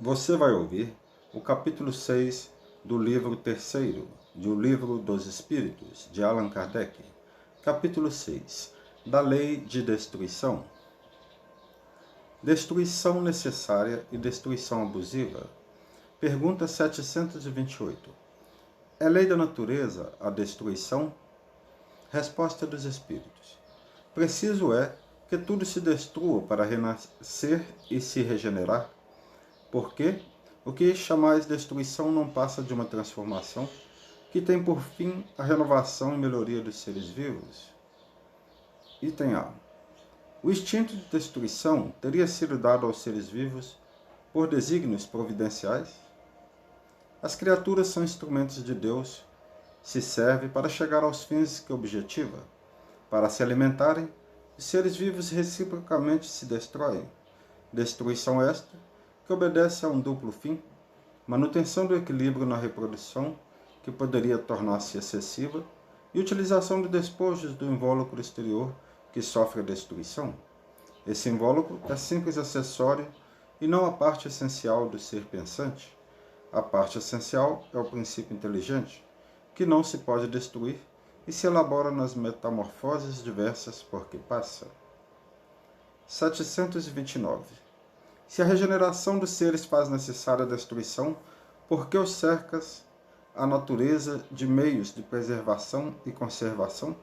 Você vai ouvir o capítulo 6 do livro terceiro do Livro dos Espíritos, de Allan Kardec. Capítulo 6 da Lei de Destruição. Destruição necessária e destruição abusiva. Pergunta 728. É lei da natureza a destruição? Resposta dos Espíritos. Preciso é que tudo se destrua para renascer e se regenerar, porque o que chamais destruição não passa de uma transformação que tem por fim a renovação e melhoria dos seres vivos. Item A. O instinto de destruição teria sido dado aos seres vivos por desígnios providenciais? As criaturas são instrumentos de Deus, se serve para chegar aos fins que objetiva. Para se alimentarem, os seres vivos reciprocamente se destroem. Destruição esta que obedece a um duplo fim: manutenção do equilíbrio na reprodução, que poderia tornar-se excessiva, e utilização de despojos do invólucro exterior, que sofre a destruição. Esse invólucro é simples acessório e não a parte essencial do ser pensante. A parte essencial é o princípio inteligente, que não se pode destruir e se elabora nas metamorfoses diversas por que passa. 729. Se a regeneração dos seres faz necessária a destruição, por que os cercas a natureza de meios de preservação e conservação?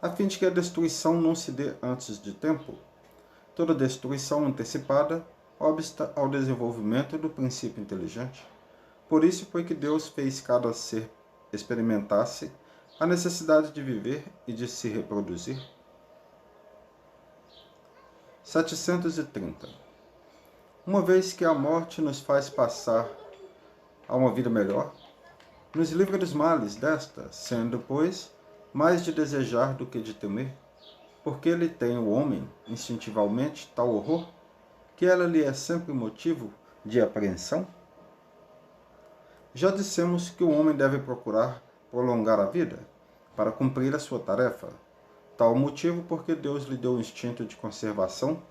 A fim de que a destruição não se dê antes de tempo. Toda destruição antecipada obsta ao desenvolvimento do princípio inteligente. Por isso foi que Deus fez cada ser experimentasse a necessidade de viver e de se reproduzir. 730. Uma vez que a morte nos faz passar a uma vida melhor, nos livra dos males desta, sendo, pois, mais de desejar do que de temer, porque ele tem o homem, instintivamente, tal horror, que ela lhe é sempre motivo de apreensão? Já dissemos que o homem deve procurar prolongar a vida, para cumprir a sua tarefa. Tal motivo porque Deus lhe deu o instinto de conservação,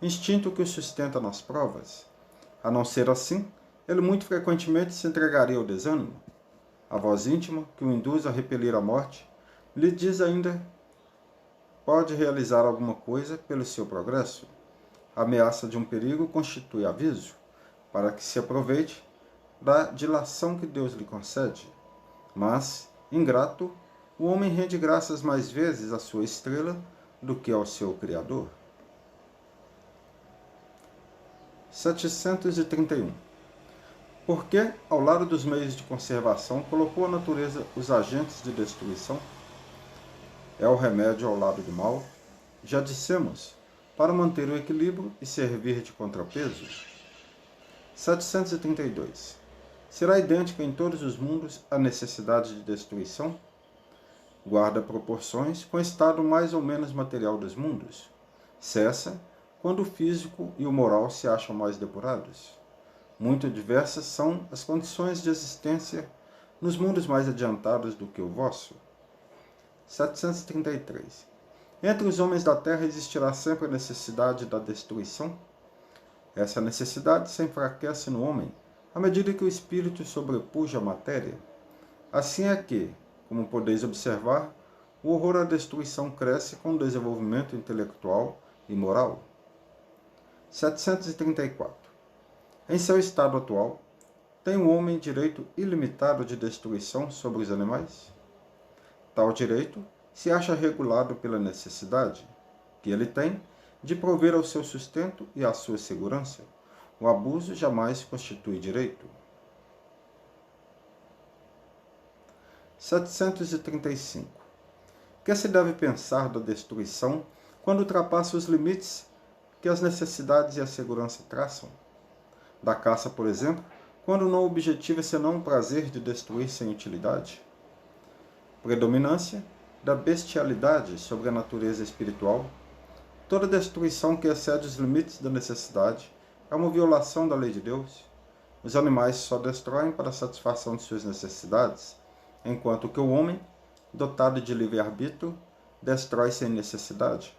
instinto que o sustenta nas provas. A não ser assim, ele muito frequentemente se entregaria ao desânimo. A voz íntima, que o induz a repelir a morte, lhe diz ainda pode realizar alguma coisa pelo seu progresso. A ameaça de um perigo constitui aviso, para que se aproveite da dilação que Deus lhe concede. Mas, ingrato, o homem rende graças mais vezes à sua estrela do que ao seu Criador. 731. Porque, ao lado dos meios de conservação, colocou a natureza os agentes de destruição? É o remédio ao lado do mal? Já dissemos, para manter o equilíbrio e servir de contrapeso. 732. Será idêntica em todos os mundos a necessidade de destruição? Guarda proporções com o estado mais ou menos material dos mundos. Cessa quando o físico e o moral se acham mais depurados. Muito diversas são as condições de existência nos mundos mais adiantados do que o vosso. 733. Entre os homens da terra existirá sempre a necessidade da destruição? Essa necessidade se enfraquece no homem à medida que o espírito sobrepuja a matéria. Assim é que, como podeis observar, o horror à destruição cresce com o desenvolvimento intelectual e moral. 734. Em seu estado atual, tem o homem direito ilimitado de destruição sobre os animais? Tal direito se acha regulado pela necessidade que ele tem de prover ao seu sustento e à sua segurança. O abuso jamais constitui direito. 735. Que se deve pensar da destruição quando ultrapassa os limites que as necessidades e a segurança traçam? Da caça, por exemplo, quando não objetiva senão o prazer de destruir sem utilidade? Predominância da bestialidade sobre a natureza espiritual. Toda destruição que excede os limites da necessidade é uma violação da lei de Deus. Os animais só destroem para a satisfação de suas necessidades, enquanto que o homem, dotado de livre-arbítrio, destrói sem necessidade.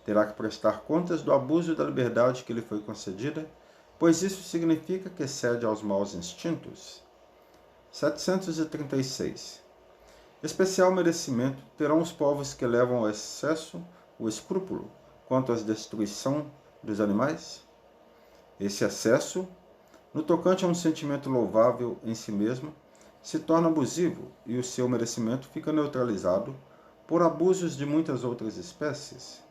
Terá que prestar contas do abuso da liberdade que lhe foi concedida, pois isso significa que cede aos maus instintos. 736. Especial merecimento terão os povos que levam ao excesso o escrúpulo quanto à destruição dos animais? Esse excesso, no tocante a um sentimento louvável em si mesmo, se torna abusivo e o seu merecimento fica neutralizado por abusos de muitas outras espécies.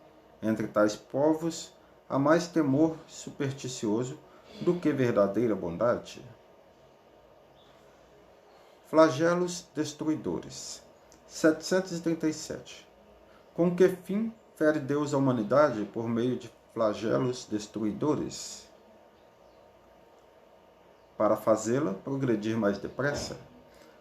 Entre tais povos, há mais temor supersticioso do que verdadeira bondade. Flagelos destruidores. 737. Com que fim fere Deus a humanidade por meio de flagelos destruidores? Para fazê-la progredir mais depressa?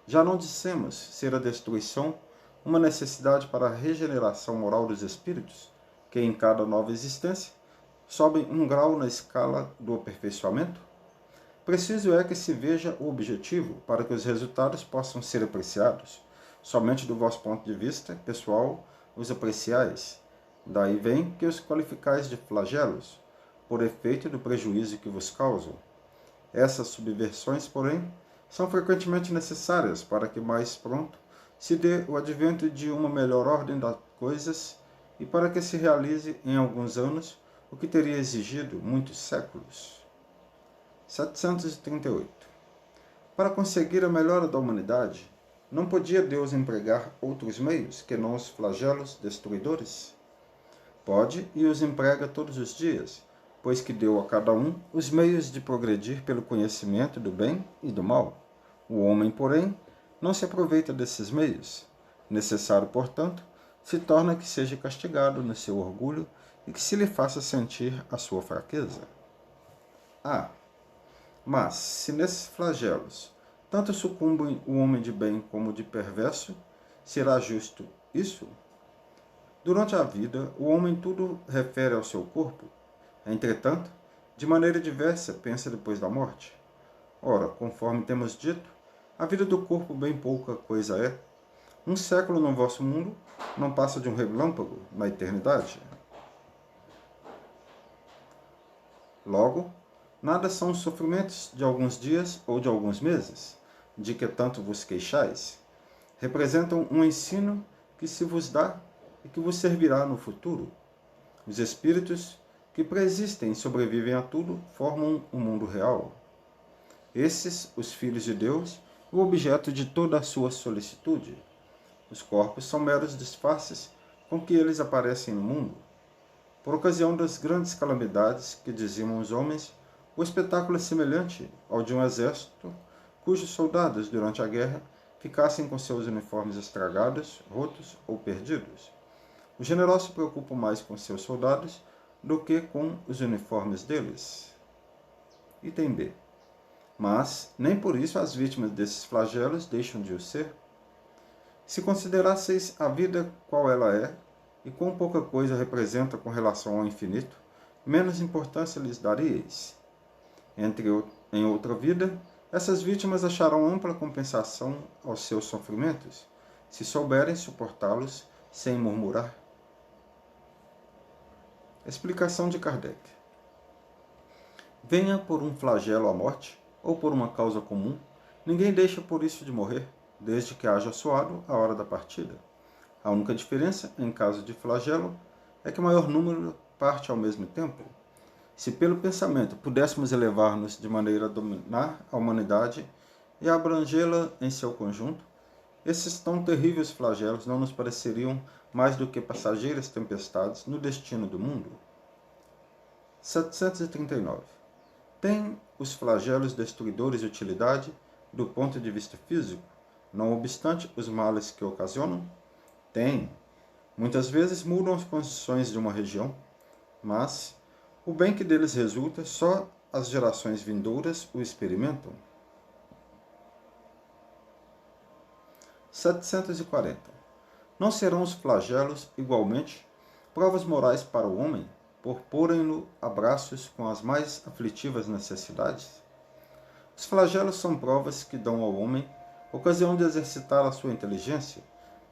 Já não dissemos ser a destruição uma necessidade para a regeneração moral dos espíritos, que em cada nova existência sobem um grau na escala do aperfeiçoamento? Preciso é que se veja o objetivo para que os resultados possam ser apreciados. Somente do vosso ponto de vista pessoal os apreciais. Daí vem que os qualificais de flagelos, por efeito do prejuízo que vos causam. Essas subversões, porém, são frequentemente necessárias para que mais pronto se dê o advento de uma melhor ordem das coisas e para que se realize em alguns anos o que teria exigido muitos séculos. 738. Para conseguir a melhora da humanidade, não podia Deus empregar outros meios que não os flagelos destruidores? Pode e os emprega todos os dias, pois que deu a cada um os meios de progredir pelo conhecimento do bem e do mal. O homem, porém, não se aproveita desses meios. Necessário, portanto, se torna que seja castigado no seu orgulho e que se lhe faça sentir a sua fraqueza. Mas, se nesses flagelos tanto sucumbem o homem de bem como o de perverso, será justo isso? Durante a vida, o homem tudo refere ao seu corpo. Entretanto, de maneira diversa pensa depois da morte. Ora, conforme temos dito, a vida do corpo bem pouca coisa é. Um século no vosso mundo não passa de um relâmpago na eternidade. Logo, nada são os sofrimentos de alguns dias ou de alguns meses, de que tanto vos queixais. Representam um ensino que se vos dá e que vos servirá no futuro. Os espíritos que preexistem e sobrevivem a tudo formam um mundo real. Esses, os filhos de Deus, o objeto de toda a sua solicitude. Os corpos são meros disfarces com que eles aparecem no mundo. Por ocasião das grandes calamidades que dizimam os homens, o espetáculo é semelhante ao de um exército cujos soldados, durante a guerra, ficassem com seus uniformes estragados, rotos ou perdidos. O general se preocupa mais com seus soldados do que com os uniformes deles. Item B. Mas, nem por isso as vítimas desses flagelos deixam de o ser. Se considerasseis a vida qual ela é, e quão pouca coisa representa com relação ao infinito, menos importância lhes daríeis. Em outra vida, essas vítimas acharão ampla compensação aos seus sofrimentos, se souberem suportá-los sem murmurar. Explicação de Kardec. Venha por um flagelo a morte, ou por uma causa comum, ninguém deixa por isso de morrer, desde que haja soado a hora da partida. A única diferença, em caso de flagelo, é que o maior número parte ao mesmo tempo. Se pelo pensamento pudéssemos elevar-nos de maneira a dominar a humanidade e abrangê-la em seu conjunto, esses tão terríveis flagelos não nos pareceriam mais do que passageiras tempestades no destino do mundo. 739. Tem os flagelos destruidores utilidade do ponto de vista físico, não obstante os males que ocasionam? Tem. Muitas vezes mudam as condições de uma região, mas o bem que deles resulta, só as gerações vindouras o experimentam. 740. Não serão os flagelos, igualmente, provas morais para o homem, por porem-no a braços com as mais aflitivas necessidades? Os flagelos são provas que dão ao homem ocasião de exercitar a sua inteligência,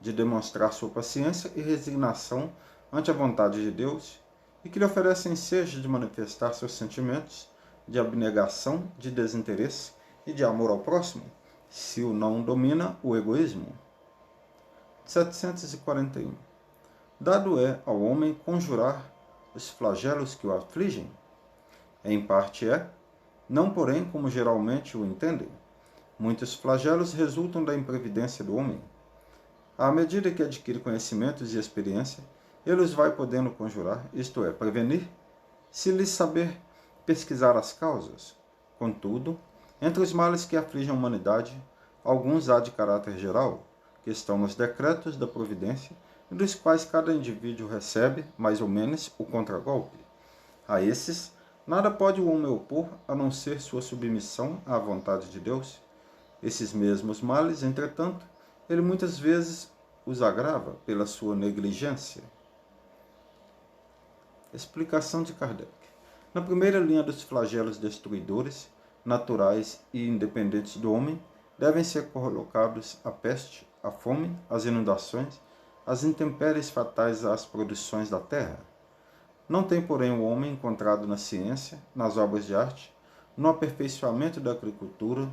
de demonstrar sua paciência e resignação ante a vontade de Deus, e que lhe oferecem ensejo de manifestar seus sentimentos de abnegação, de desinteresse e de amor ao próximo, se o não domina o egoísmo. 741. Dado é ao homem conjurar os flagelos que o afligem? Em parte é, não porém como geralmente o entendem. Muitos flagelos resultam da imprevidência do homem. À medida que adquire conhecimentos e experiência, ele os vai podendo conjurar, isto é, prevenir, se lhe saber pesquisar as causas. Contudo, entre os males que afligem a humanidade, alguns há de caráter geral, que estão nos decretos da providência e dos quais cada indivíduo recebe, mais ou menos, o contragolpe. A esses, nada pode o homem opor a não ser sua submissão à vontade de Deus. Esses mesmos males, entretanto, ele muitas vezes os agrava pela sua negligência. Explicação de Kardec. Na primeira linha dos flagelos destruidores, naturais e independentes do homem, devem ser colocados a peste, a fome, as inundações, as intempéries fatais às produções da terra. Não tem, porém, o homem encontrado na ciência, nas obras de arte, no aperfeiçoamento da agricultura,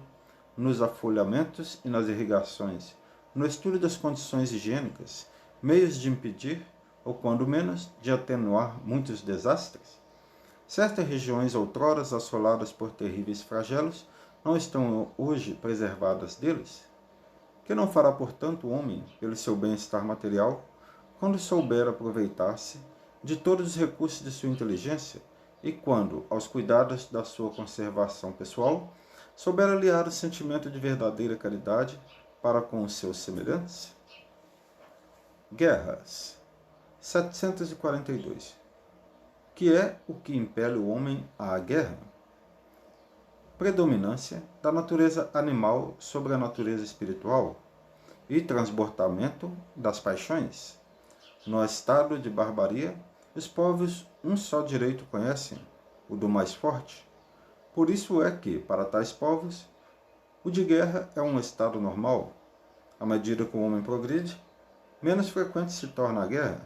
nos afolhamentos e nas irrigações, no estudo das condições higiênicas, meios de impedir, ou quando menos, de atenuar muitos desastres? Certas regiões outrora assoladas por terríveis flagelos não estão hoje preservadas deles? Que não fará, portanto, o homem, pelo seu bem-estar material, quando souber aproveitar-se de todos os recursos de sua inteligência e quando, aos cuidados da sua conservação pessoal, souber aliar o sentimento de verdadeira caridade para com os seus semelhantes? Guerras. 742. Que é o que impele o homem à guerra? Predominância da natureza animal sobre a natureza espiritual e transbordamento das paixões. No estado de barbaria, os povos um só direito conhecem, o do mais forte. Por isso é que, para tais povos, o de guerra é um estado normal. À medida que o homem progride, menos frequente se torna a guerra,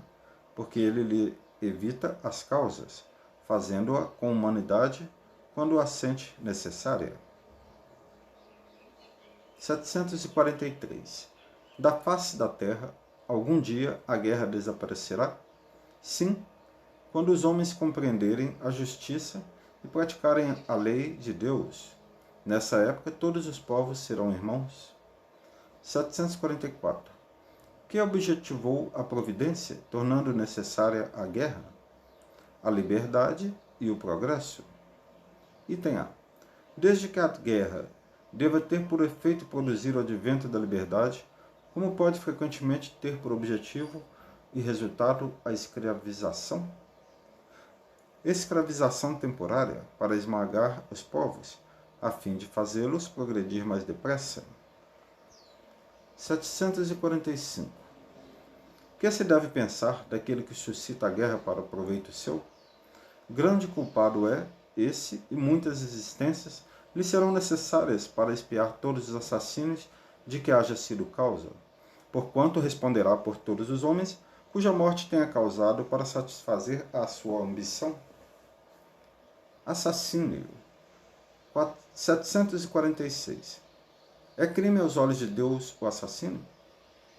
porque ele lhe evita as causas, fazendo-a com humanidade quando a sente necessária. 743. Da face da terra, algum dia a guerra desaparecerá? Sim, quando os homens compreenderem a justiça e praticarem a lei de Deus. Nessa época, todos os povos serão irmãos. 744. Que objetivou a providência, tornando necessária a guerra? A liberdade e o progresso. Item A. Desde que a guerra deva ter por efeito produzir o advento da liberdade, como pode frequentemente ter por objetivo e resultado a escravização? Escravização temporária para esmagar os povos, a fim de fazê-los progredir mais depressa. 745. Que se deve pensar daquele que suscita a guerra para proveito seu? Grande culpado é esse, e muitas existências lhe serão necessárias para expiar todos os assassínios de que haja sido causa, porquanto responderá por todos os homens cuja morte tenha causado para satisfazer a sua ambição. Assassínio. 746. É crime aos olhos de Deus o assassino?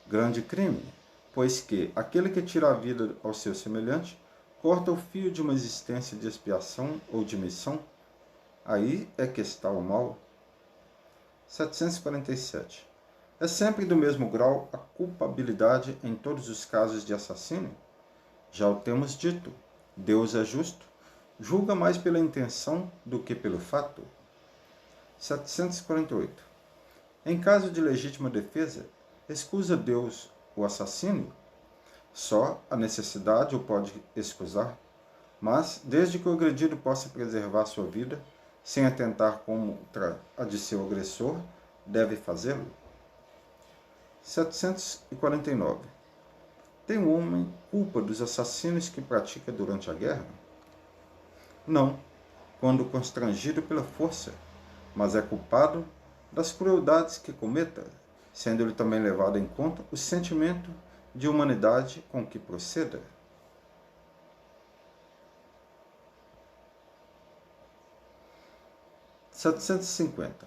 Grande crime, pois que aquele que tira a vida ao seu semelhante corta o fio de uma existência de expiação ou de missão. Aí é que está o mal. 747. É sempre do mesmo grau a culpabilidade em todos os casos de assassínio? Já o temos dito, Deus é justo, julga mais pela intenção do que pelo fato. 748. Em caso de legítima defesa, excusa Deus o assassínio? Só a necessidade o pode excusar, mas, desde que o agredido possa preservar sua vida, sem atentar contra a de seu agressor, deve fazê-lo. 749. Tem o homem culpa dos assassinos que pratica durante a guerra? Não, quando constrangido pela força, mas é culpado das crueldades que cometa, sendo-lhe também levado em conta o sentimento de humanidade com que proceda. 750.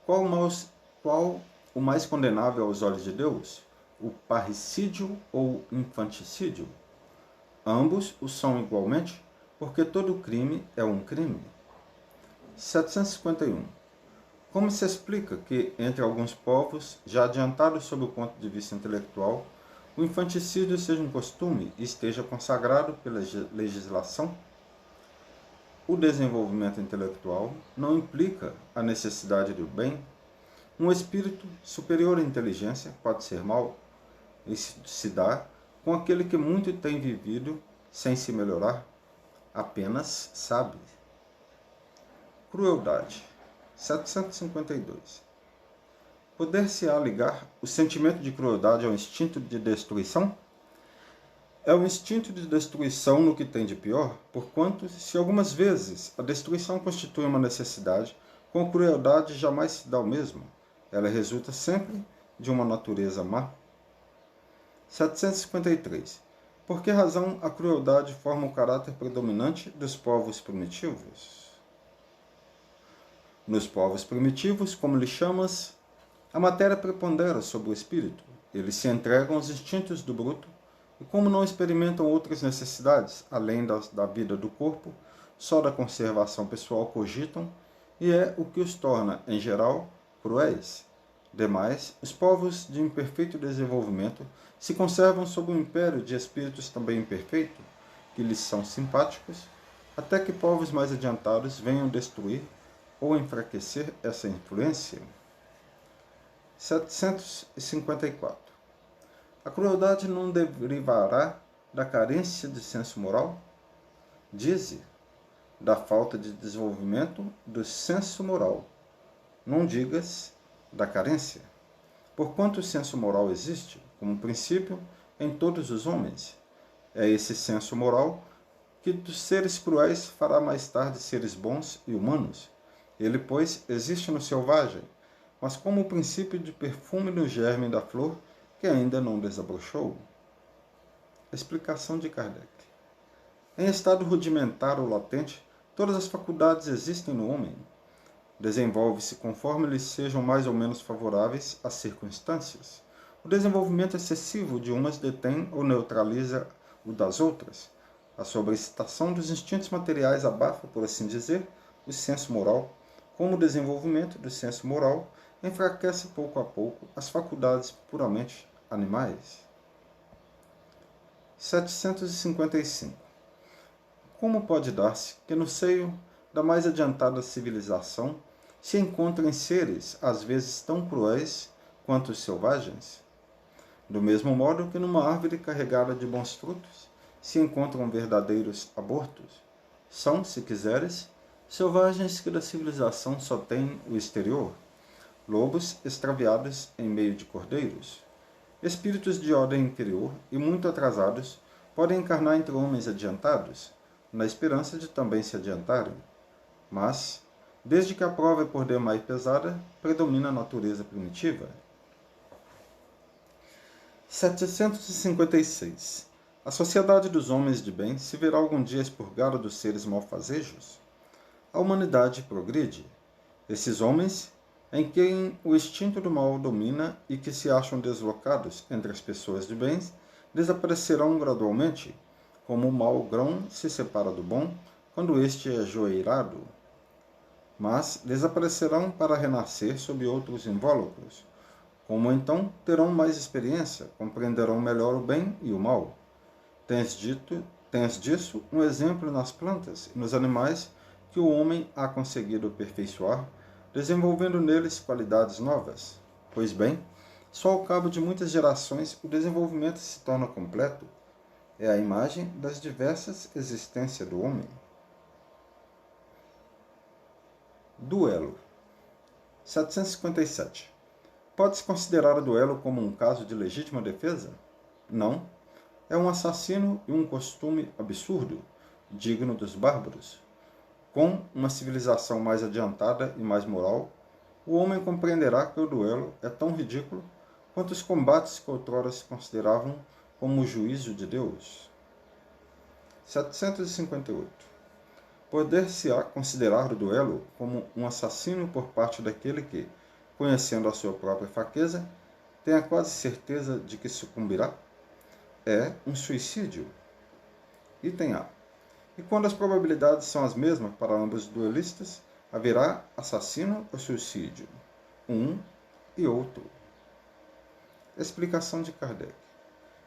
Qual o mais condenável aos olhos de Deus? O parricídio ou infanticídio? Ambos o são igualmente, porque todo crime é um crime. 751. Como se explica que, entre alguns povos, já adiantados sob o ponto de vista intelectual, o infanticídio seja um costume e esteja consagrado pela legislação? O desenvolvimento intelectual não implica a necessidade do bem. Um espírito superior à inteligência pode ser mau. Isso se dá com aquele que muito tem vivido sem se melhorar, apenas sabe. Crueldade. 752. Poder-se-á ligar o sentimento de crueldade ao instinto de destruição? É o instinto de destruição no que tem de pior, porquanto, se algumas vezes a destruição constitui uma necessidade, com a crueldade jamais se dá o mesmo. Ela resulta sempre de uma natureza má. 753. Por que razão a crueldade forma o caráter predominante dos povos primitivos? Nos povos primitivos, como lhe chamas, a matéria prepondera sobre o espírito. Eles se entregam aos instintos do bruto e, como não experimentam outras necessidades, além da vida do corpo, só da conservação pessoal cogitam, e é o que os torna, em geral, cruéis. Demais, os povos de imperfeito desenvolvimento se conservam sob o império de espíritos também imperfeitos, que lhes são simpáticos, até que povos mais adiantados venham destruir ou enfraquecer essa influência. 754. A crueldade não derivará da carência de senso moral? Dize, da falta de desenvolvimento do senso moral. Não digas da carência. Porquanto o senso moral existe, como princípio, em todos os homens. É esse senso moral que dos seres cruéis fará mais tarde seres bons e humanos. Ele, pois, existe no selvagem, mas como o princípio de perfume no germe da flor que ainda não desabrochou. Explicação de Kardec. Em estado rudimentar ou latente, todas as faculdades existem no homem. Desenvolve-se conforme lhes sejam mais ou menos favoráveis as circunstâncias. O desenvolvimento excessivo de umas detém ou neutraliza o das outras. A sobreexcitação dos instintos materiais abafa, por assim dizer, o senso moral, como o desenvolvimento do senso moral enfraquece pouco a pouco as faculdades puramente animais. 755. Como pode dar-se que no seio da mais adiantada civilização se encontrem seres às vezes tão cruéis quanto os selvagens? Do mesmo modo que numa árvore carregada de bons frutos se encontram verdadeiros abortos, são, se quiseres, selvagens que da civilização só têm o exterior, lobos extraviados em meio de cordeiros. Espíritos de ordem inferior e muito atrasados podem encarnar entre homens adiantados, na esperança de também se adiantarem. Mas, desde que a prova é por demais pesada, predomina a natureza primitiva. 756. A sociedade dos homens de bem se verá algum dia expurgada dos seres malfazejos? A humanidade progride. Esses homens, em quem o instinto do mal domina e que se acham deslocados entre as pessoas de bens, desaparecerão gradualmente, como o mau grão se separa do bom quando este é ajoelhado. Mas desaparecerão para renascer sob outros invólucros. Como então terão mais experiência, compreenderão melhor o bem e o mal. Tens disso um exemplo nas plantas e nos animais que o homem ha conseguido aperfeiçoar, desenvolvendo neles qualidades novas. Pois bem, só ao cabo de muitas gerações o desenvolvimento se torna completo. É a imagem das diversas existências do homem. Duelo. 757. Pode-se considerar o duelo como um caso de legítima defesa? Não. É um assassino e um costume absurdo, digno dos bárbaros. Com uma civilização mais adiantada e mais moral, o homem compreenderá que o duelo é tão ridículo quanto os combates que outrora se consideravam como o juízo de Deus. 758. poder-se-á considerar o duelo como um assassino por parte daquele que, conhecendo a sua própria fraqueza, tem a quase certeza de que sucumbirá? É um suicídio. Item A. E quando as probabilidades são as mesmas para ambos os duelistas, haverá assassino ou suicídio? Um e outro. Explicação de Kardec.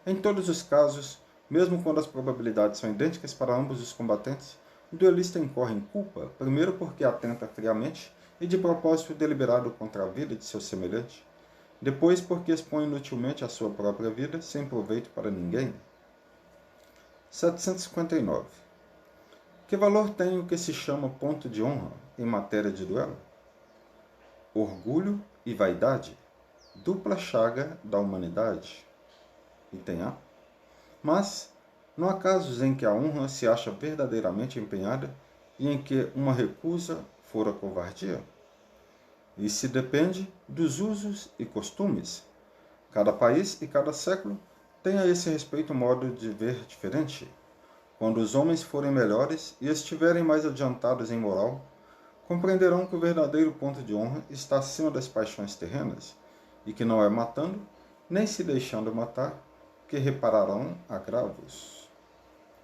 Em todos os casos, mesmo quando as probabilidades são idênticas para ambos os combatentes, o duelista incorre em culpa, primeiro porque atenta friamente e de propósito deliberado contra a vida de seu semelhante, depois porque expõe inutilmente a sua própria vida, sem proveito para ninguém. 759. Que valor tem o que se chama ponto de honra em matéria de duelo? Orgulho e vaidade, dupla chaga da humanidade. Item A. Mas não há casos em que a honra se acha verdadeiramente empenhada e em que uma recusa fora covardia? Isso depende dos usos e costumes. Cada país e cada século tem a esse respeito um modo de ver diferente. Quando os homens forem melhores e estiverem mais adiantados em moral, compreenderão que o verdadeiro ponto de honra está acima das paixões terrenas e que não é matando, nem se deixando matar, que repararão agravos.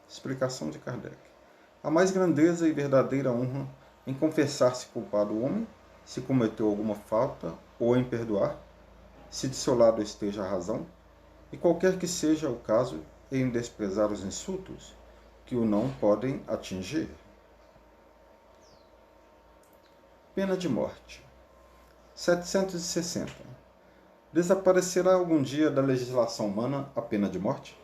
Explicação de Kardec. A mais grandeza e verdadeira honra em confessar-se culpado o homem, se cometeu alguma falta, ou em perdoar, se de seu lado esteja a razão, e qualquer que seja o caso, em desprezar os insultos, que o não podem atingir. Pena de morte. 760. Desaparecerá algum dia da legislação humana a pena de morte?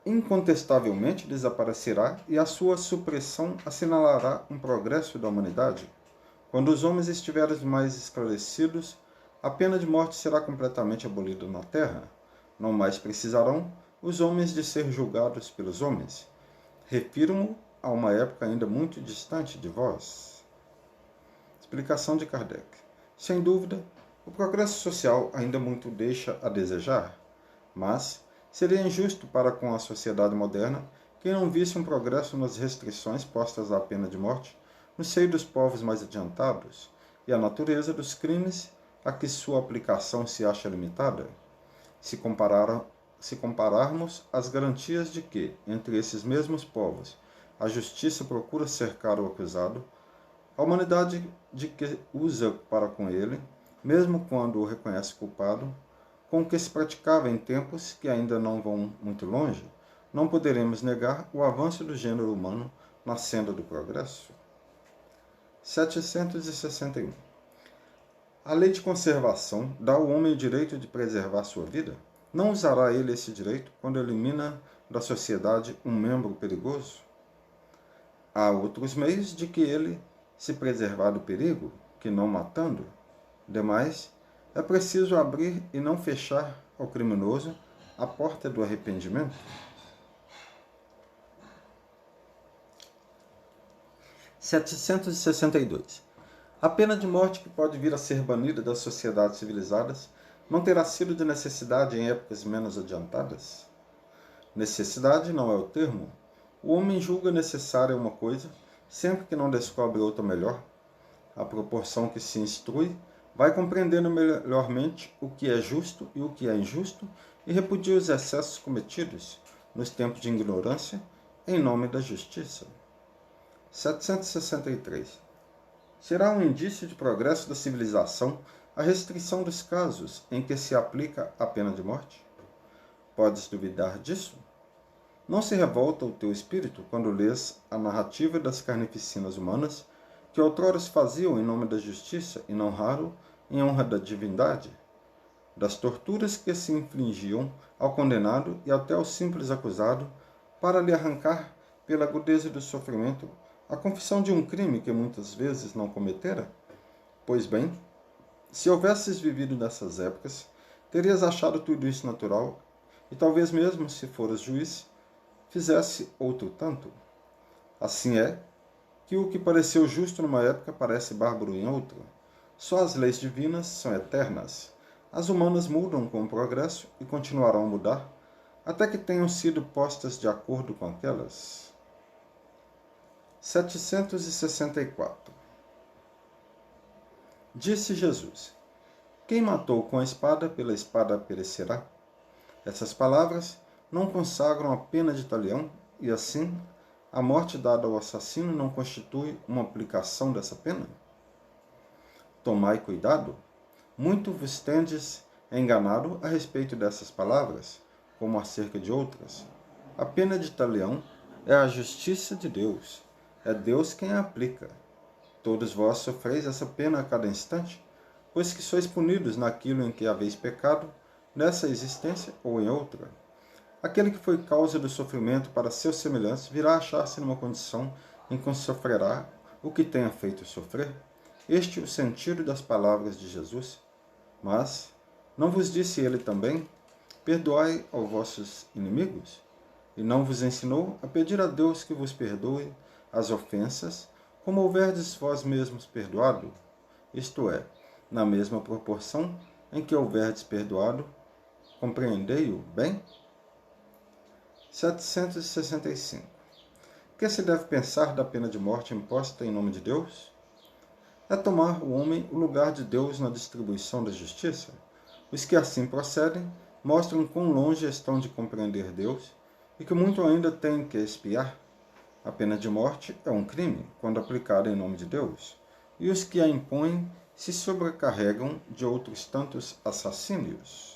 Incontestavelmente desaparecerá e a sua supressão assinalará um progresso da humanidade. Quando os homens estiverem mais esclarecidos, a pena de morte será completamente abolida na terra. Não mais precisarão os homens de ser julgados pelos homens. Refiro-me a uma época ainda muito distante de vós. Explicação de Kardec. Sem dúvida, o progresso social ainda muito deixa a desejar, mas seria injusto para com a sociedade moderna quem não visse um progresso nas restrições postas à pena de morte no seio dos povos mais adiantados e a natureza dos crimes a que sua aplicação se acha limitada. Se compararmos as garantias de que, entre esses mesmos povos, a justiça procura cercar o acusado, a humanidade de que usa para com ele, mesmo quando o reconhece culpado, com o que se praticava em tempos que ainda não vão muito longe, não poderemos negar o avanço do gênero humano na senda do progresso. 761. A lei de conservação dá ao homem o direito de preservar sua vida? Não usará ele esse direito quando elimina da sociedade um membro perigoso? Há outros meios de que ele se preservar do perigo, que não matando. Demais, é preciso abrir e não fechar ao criminoso a porta do arrependimento. 762. A pena de morte que pode vir a ser banida das sociedades civilizadas não terá sido de necessidade em épocas menos adiantadas? Necessidade não é o termo. O homem julga necessária uma coisa, sempre que não descobre outra melhor. À proporção que se instrui, vai compreendendo melhormente o que é justo e o que é injusto e repudia os excessos cometidos, nos tempos de ignorância, em nome da justiça. 763. Será um indício de progresso da civilização a restrição dos casos em que se aplica a pena de morte? Podes duvidar disso? Não se revolta o teu espírito quando lês a narrativa das carnificinas humanas que outrora se faziam em nome da justiça e não raro em honra da divindade? Das torturas que se infligiam ao condenado e até ao simples acusado para lhe arrancar, pela agudeza do sofrimento, a confissão de um crime que muitas vezes não cometera? Pois bem, se houvesses vivido nessas épocas, terias achado tudo isso natural e talvez mesmo, se foras juiz, fizesse outro tanto. Assim é que o que pareceu justo numa época parece bárbaro em outra. Só as leis divinas são eternas. As humanas mudam com o progresso e continuarão a mudar, até que tenham sido postas de acordo com aquelas. 764. Disse Jesus: quem matou com a espada, pela espada perecerá. Essas palavras não consagram a pena de talião, e assim, a morte dada ao assassino não constitui uma aplicação dessa pena? Tomai cuidado, muito vos tendes enganado a respeito dessas palavras, como acerca de outras. A pena de talião é a justiça de Deus, é Deus quem a aplica. Todos vós sofreis essa pena a cada instante, pois que sois punidos naquilo em que haveis pecado, nessa existência ou em outra. Aquele que foi causa do sofrimento para seus semelhantes virá achar-se numa condição em que sofrerá o que tenha feito sofrer. Este é o sentido das palavras de Jesus. Mas, não vos disse ele também: perdoai aos vossos inimigos? E não vos ensinou a pedir a Deus que vos perdoe as ofensas, como houverdes vós mesmos perdoado? Isto é, na mesma proporção em que houverdes perdoado, compreendei-o bem? 765. Que se deve pensar da pena de morte imposta em nome de Deus? É tomar o homem o lugar de Deus na distribuição da justiça? Os que assim procedem mostram quão longe estão de compreender Deus e que muito ainda têm que expiar. A pena de morte é um crime, quando aplicada em nome de Deus, e os que a impõem se sobrecarregam de outros tantos assassínios.